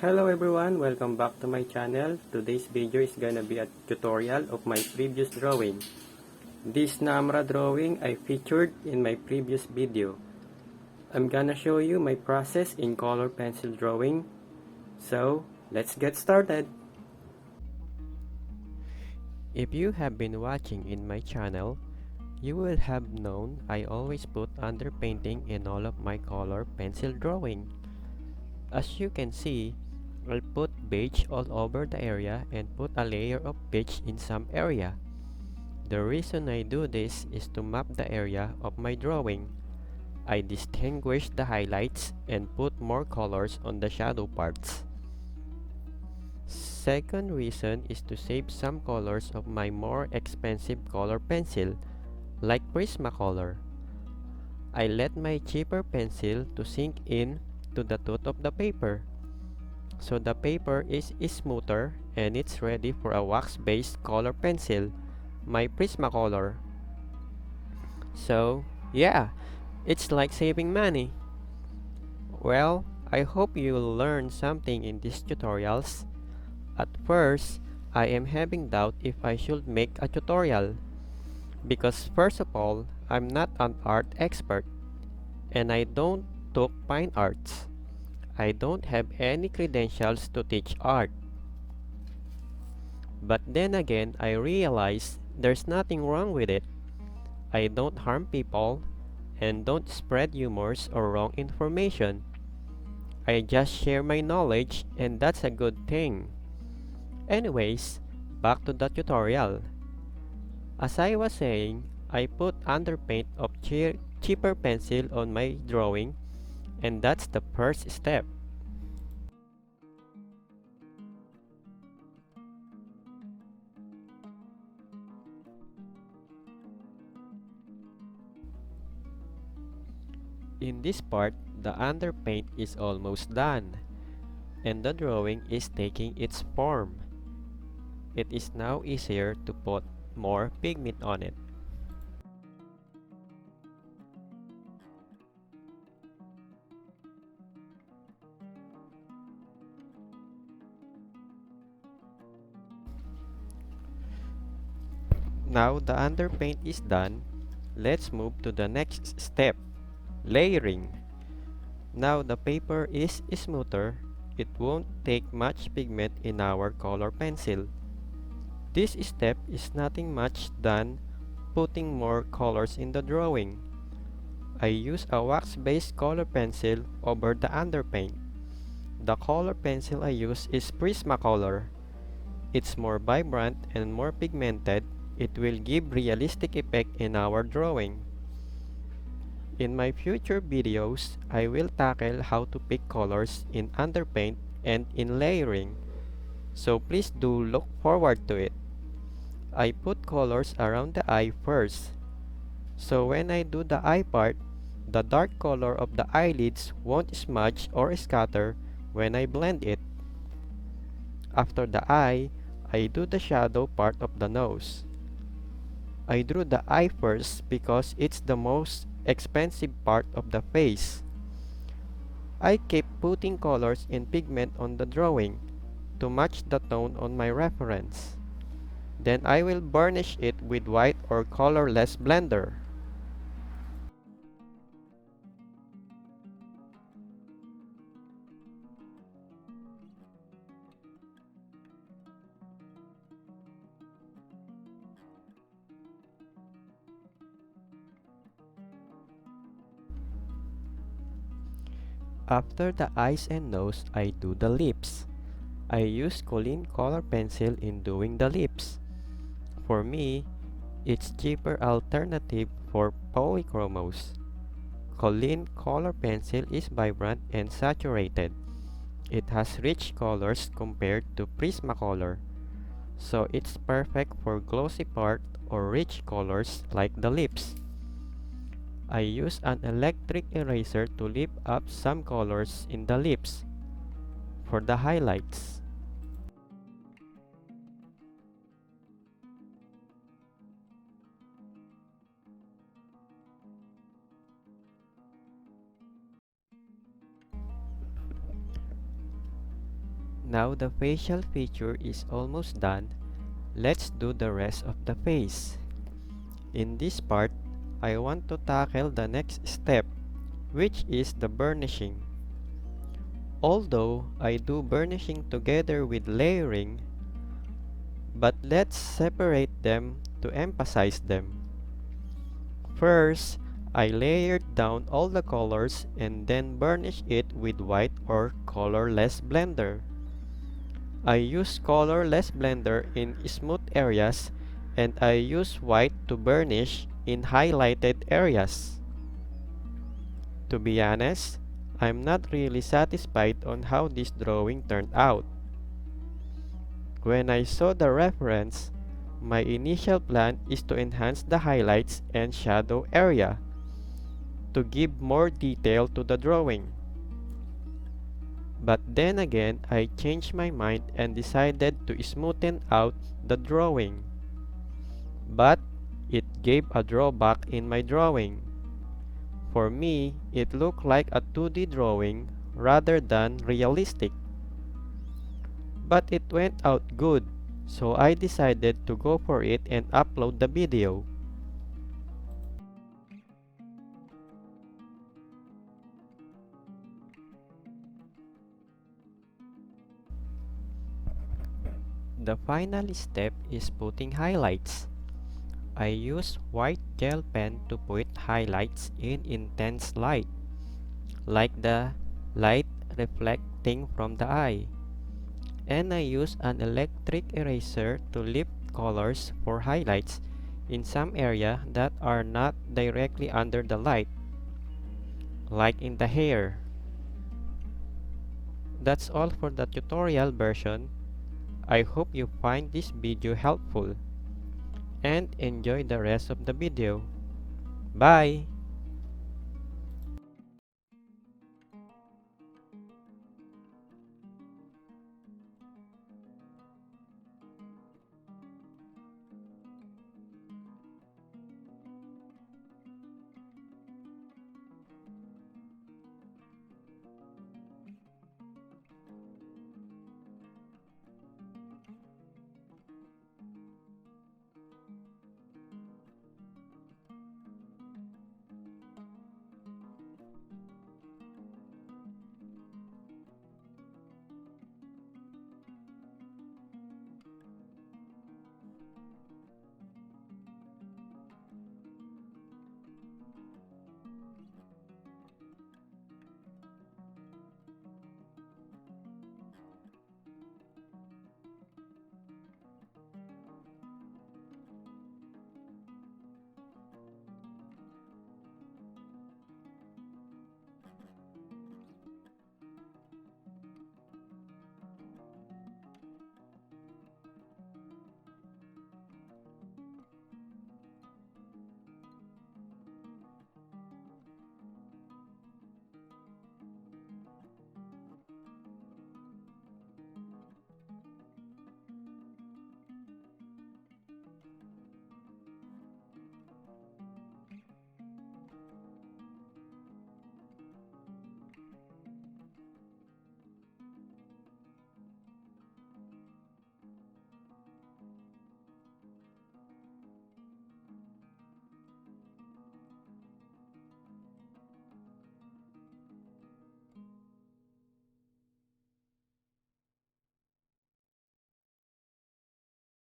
Hello everyone, welcome back to my channel. Today's video is gonna be a tutorial of my previous drawing. This Namra drawing I featured in my previous video. I'm gonna show you my process in color pencil drawing. So, let's get started. If you have been watching in my channel, you will have known I always put underpainting in all of my color pencil drawing. As you can see, I'll put beige all over the area and put a layer of beige in some area. The reason I do this is to map the area of my drawing. I distinguish the highlights and put more colors on the shadow parts. Second reason is to save some colors of my more expensive color pencil, like Prismacolor. I let my cheaper pencil to sink in to the tooth of the paper. So the paper is smoother and it's ready for a wax-based color pencil, my Prismacolor. So, yeah, it's like saving money. Well, I hope you'll learn something in these tutorials. At first, I am having doubt if I should make a tutorial. Because first of all, I'm not an art expert. And I don't took fine arts. I don't have any credentials to teach art. But then again, I realized there's nothing wrong with it. I don't harm people and don't spread rumors or wrong information. I just share my knowledge and that's a good thing. Anyways, back to the tutorial. As I was saying, I put underpaint of cheaper pencil on my drawing and that's the first step. In this part, the underpaint is almost done, and the drawing is taking its form. It is now easier to put more pigment on it. Now the underpaint is done, let's move to the next step, layering. Now the paper is smoother, it won't take much pigment in our color pencil. This step is nothing much than putting more colors in the drawing. I use a wax-based color pencil over the underpaint. The color pencil I use is Prismacolor. It's more vibrant and more pigmented. It will give realistic effect in our drawing. In my future videos, I will tackle how to pick colors in underpaint and in layering. So please do look forward to it. I put colors around the eye first. So when I do the eye part, the dark color of the eyelids won't smudge or scatter when I blend it. After the eye, I do the shadow part of the nose. I drew the eye first because it's the most expensive part of the face. I keep putting colors and pigment on the drawing to match the tone on my reference. Then I will burnish it with white or colorless blender. After the eyes and nose, I do the lips. I use Colorpencil in doing the lips. For me, it's cheaper alternative for polychromos. Colorpencil is vibrant and saturated. It has rich colors compared to Prismacolor, so it's perfect for glossy part or rich colors like the lips. I use an electric eraser to lift up some colors in the lips for the highlights. Now the facial feature is almost done. Let's do the rest of the face. In this part, I want to tackle the next step, which is the burnishing. Although I do burnishing together with layering, but let's separate them to emphasize them. First, I layered down all the colors and then burnished it with white or colorless blender. I use colorless blender in smooth areas and I use white to burnish in highlighted areas. To be honest, I'm not really satisfied on how this drawing turned out. When I saw the reference, my initial plan is to enhance the highlights and shadow area to give more detail to the drawing. But then again, I changed my mind and decided to smoothen out the drawing. But it gave a drawback in my drawing. For me, it looked like a 2D drawing rather than realistic. But it went out good, so I decided to go for it and upload the video. The final step is putting highlights. I use white gel pen to put highlights in intense light, like the light reflecting from the eye. And I use an electric eraser to lift colors for highlights in some area that are not directly under the light, like in the hair. That's all for the tutorial version. I hope you find this video helpful and enjoy the rest of the video. Bye!